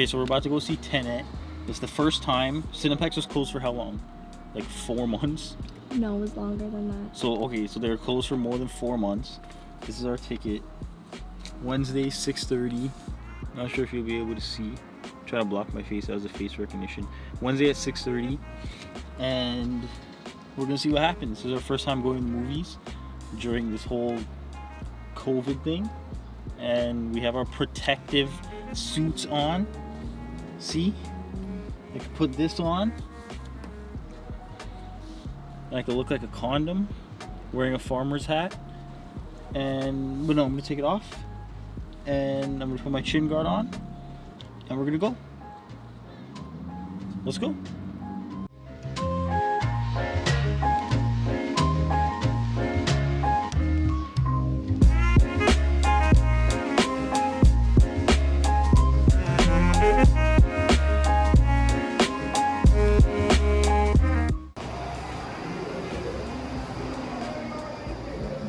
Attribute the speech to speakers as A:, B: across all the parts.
A: Okay, so we're about to go see Tenet. It's the first time. Cineplex was closed for how long? Like 4 months?
B: No, it was longer than that.
A: So, okay, so they were closed for more than 4 months. This is our ticket. Wednesday, 6:30. Not sure if you'll be able to see. I'm trying to block my face as a face recognition. Wednesday at 6:30. And we're going to see what happens. This is our first time going to the movies during this whole COVID thing. And we have our protective suits on. See? I can put this on. And I can look like a condom wearing a farmer's hat. And, but no, I'm going to take it off. And I'm going to put my chin guard on. And we're going to go. Let's go.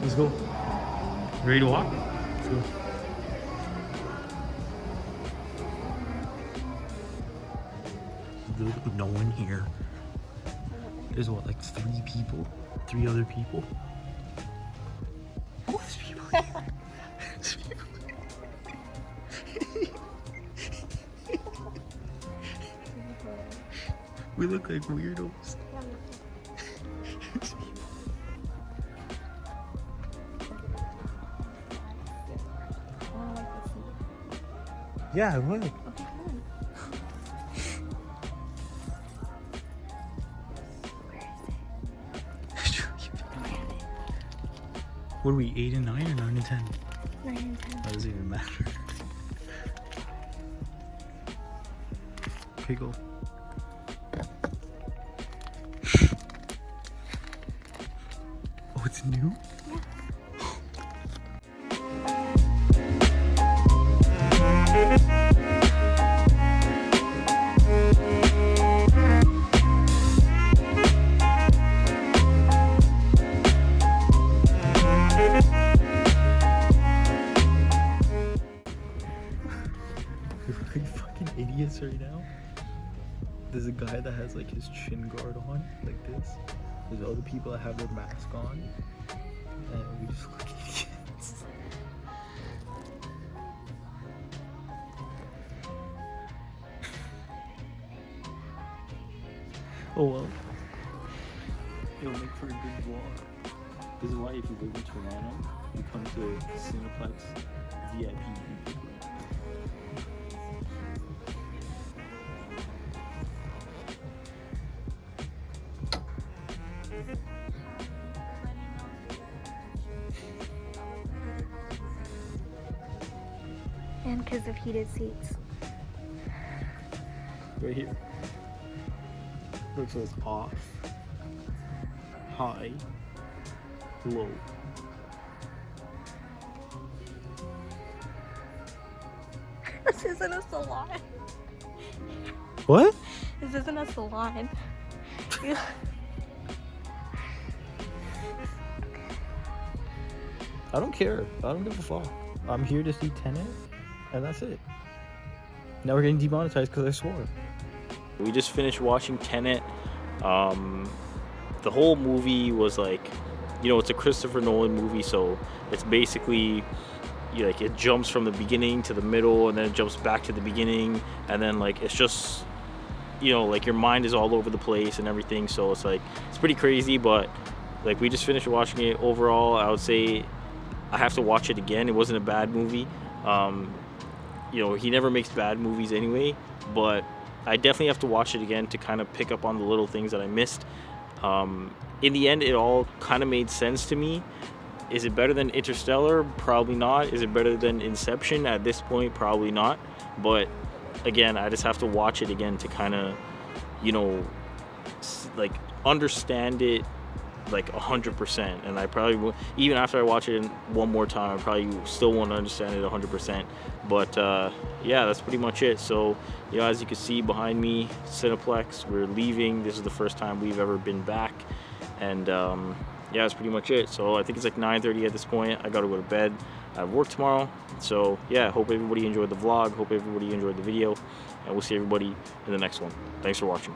A: Let's go. Ready to walk? Let's go. No one here. There's what, like 3 people? 3 other people? Oh, there's people here. There's people here. We look like weirdos. Yeah, I would. What are we, 8 and 9 or 9 and 10?
B: 9 and 10.
A: That doesn't even matter. Okay, go. Oh, it's new?
B: Yeah.
A: Are you fucking idiots right now? There's a guy that has like his chin guard on, like this. There's other people that have their mask on. And we just look like idiots. Oh well. It'll make for a good vlog. This is why if you live in Toronto, you come to Cineplex VIP.
B: And because of heated seats.
A: Right here. Looks like it's off, high, low.
B: This isn't a salon.
A: What?
B: This isn't a salon.
A: I don't care. I don't give a fuck. I'm here to see Tenet, and that's it. Now we're getting demonetized because I swore. We just finished watching Tenet. The whole movie was like, you know, it's a Christopher Nolan movie, so it's basically like it jumps from the beginning to the middle, and then it jumps back to the beginning, and then like it's just, you know, like your mind is all over the place and everything. So it's like it's pretty crazy, but like we just finished watching it. Overall, I would say I have to watch it again. It wasn't a bad movie. You know, he never makes bad movies anyway, but I definitely have to watch it again to kind of pick up on the little things that I missed. In the end, it all kind of made sense to me. Is it better than Interstellar? Probably not. Is it better than Inception? At this point, probably not. But again, I just have to watch it again to kind of, you know, like understand it like 100%. And I probably will, even after I watch it one more time, I probably still won't understand it 100%. But yeah, that's pretty much it. So, you know, as you can see behind me, Cineplex, we're leaving. This is the first time we've ever been back. And yeah, that's pretty much it. So I think it's like 9:30 at this point. I gotta go to bed. I have work tomorrow. So yeah, hope everybody enjoyed the vlog. Hope everybody enjoyed the video, and we'll see everybody in the next one. Thanks for watching.